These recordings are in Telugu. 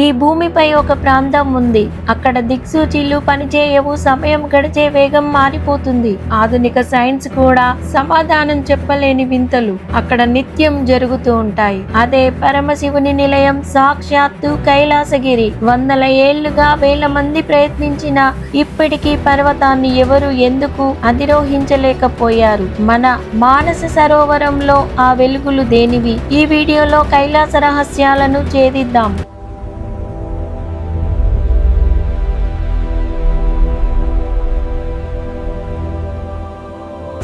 ఈ భూమిపై ఒక ప్రాంతం ఉంది. అక్కడ దిక్సూచీలు పనిచేయవు, సమయం గడిచే వేగం మారిపోతుంది. ఆధునిక సైన్స్ కూడా సమాధానం చెప్పలేని వింతలు అక్కడ నిత్యం జరుగుతూ ఉంటాయి. అదే పరమశివుని నిలయం, సాక్షాత్తు కైలాసగిరి. వందల ఏళ్లుగా వేల మంది ప్రయత్నించినా ఇప్పటికీ పర్వతాన్ని ఎవరు ఎందుకు అధిరోహించలేకపోయారు. మన మానస సరోవరంలో ఆ వెలుగులు దేనివి? ఈ వీడియోలో కైలాస రహస్యాలను ఛేదిద్దాం.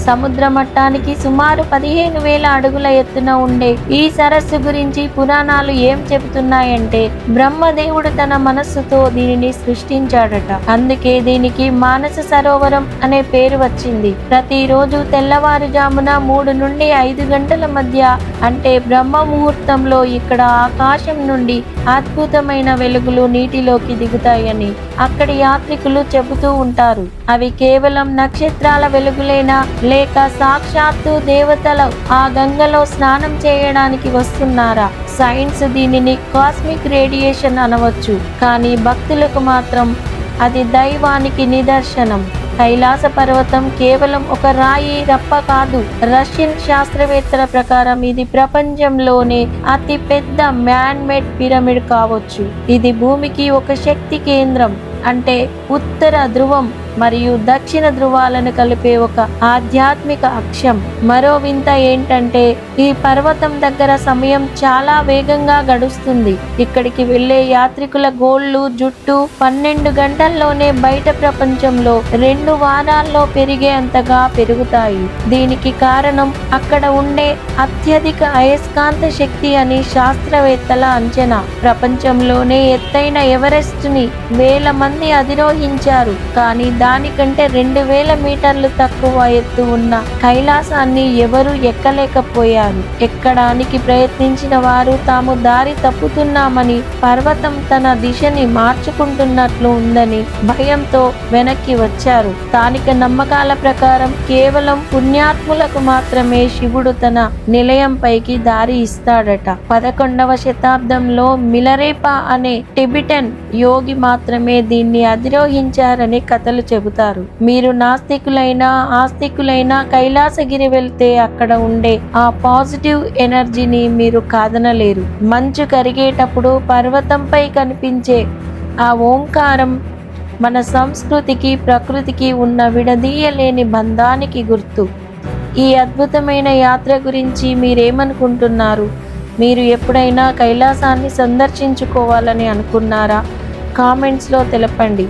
సముద్ర మట్టానికి సుమారు 15,000 అడుగుల ఎత్తున ఉండే ఈ సరస్సు గురించి పురాణాలు ఏం చెబుతున్నాయంటే, బ్రహ్మదేవుడు తన మనస్సుతో దీనిని సృష్టించాడట. అందుకే దీనికి మానస సరోవరం అనే పేరు వచ్చింది. ప్రతిరోజు తెల్లవారుజామున 3 నుండి 5 గంటల మధ్య, అంటే బ్రహ్మ ముహూర్తంలో ఇక్కడ ఆకాశం నుండి అద్భుతమైన వెలుగులు నీటిలోకి దిగుతాయని అక్కడి యాత్రికులు చెబుతూ ఉంటారు. అవి కేవలం నక్షత్రాల వెలుగులేనా, లేక సాక్షాత్తు దేవతలు ఆ గంగలో స్నానం చేయడానికి వస్తున్నారా? సైన్స్ దీనిని కాస్మిక్ రేడియేషన్ అనవచ్చు, కానీ భక్తులకు మాత్రం అది దైవానికి నిదర్శనం. కైలాస పర్వతం కేవలం ఒక రాయి రప్ప కాదు. రష్యన్ శాస్త్రవేత్తల ప్రకారం ఇది ప్రపంచంలోనే అతి పెద్ద మ్యాన్ మేడ్ పిరమిడ్ కావచ్చు. ఇది భూమికి ఒక శక్తి కేంద్రం, అంటే ఉత్తర ధ్రువం మరియు దక్షిణ ధ్రువాలను కలిపే ఒక ఆధ్యాత్మిక అక్షం. మరో వింత ఏంటంటే, ఈ పర్వతం దగ్గర సమయం చాలా వేగంగా గడుస్తుంది. ఇక్కడికి వెళ్లే యాత్రికుల గోళ్లు, జుట్టు 12 గంటల్లోనే బయట ప్రపంచంలో 2 వారాల్లో పెరిగే అంతగా పెరుగుతాయి. దీనికి కారణం అక్కడ ఉండే అత్యధిక అయస్కాంత శక్తి అని శాస్త్రవేత్తల అంచనా. ప్రపంచంలోనే ఎత్తైన ఎవరెస్ట్ ని వేల మంది అధిరోహించారు, కానీ దానికంటే 2000 మీటర్లు తక్కువ ఎత్తు ఉన్న కైలాసాన్ని ఎవరూ ఎక్కలేకపోయారు. ఎక్కడానికి ప్రయత్నించిన వారు తాము దారి తప్పుతున్నామని, పర్వతం తన దిశని మార్చుకుంటున్నట్లు ఉందని భయంతో వెనక్కి వచ్చారు. స్థానిక నమ్మకాల ప్రకారం కేవలం పుణ్యాత్ములకు మాత్రమే శివుడు తన నిలయంపైకి దారి ఇస్తాడట. 11వ శతాబ్దంలో మిలరేపా అనే టిబెటన్ యోగి మాత్రమే దీన్ని అధిరోహించారని కథలు చెబుతారు. మీరు నాస్తికులైనా ఆస్తికులైనా కైలాసగిరి వెళ్తే అక్కడ ఉండే ఆ పాజిటివ్ ఎనర్జీని మీరు కాదనలేరు. మంచు కరిగేటప్పుడు పర్వతంపై కనిపించే ఆ ఓంకారం మన సంస్కృతికి ప్రకృతికి ఉన్న విడదీయలేని బంధానికి గుర్తు. ఈ అద్భుతమైన యాత్ర గురించి మీరేమనుకుంటున్నారు? మీరు ఎప్పుడైనా కైలాసాన్ని సందర్శించుకోవాలని అనుకున్నారా? కామెంట్స్లో తెలపండి.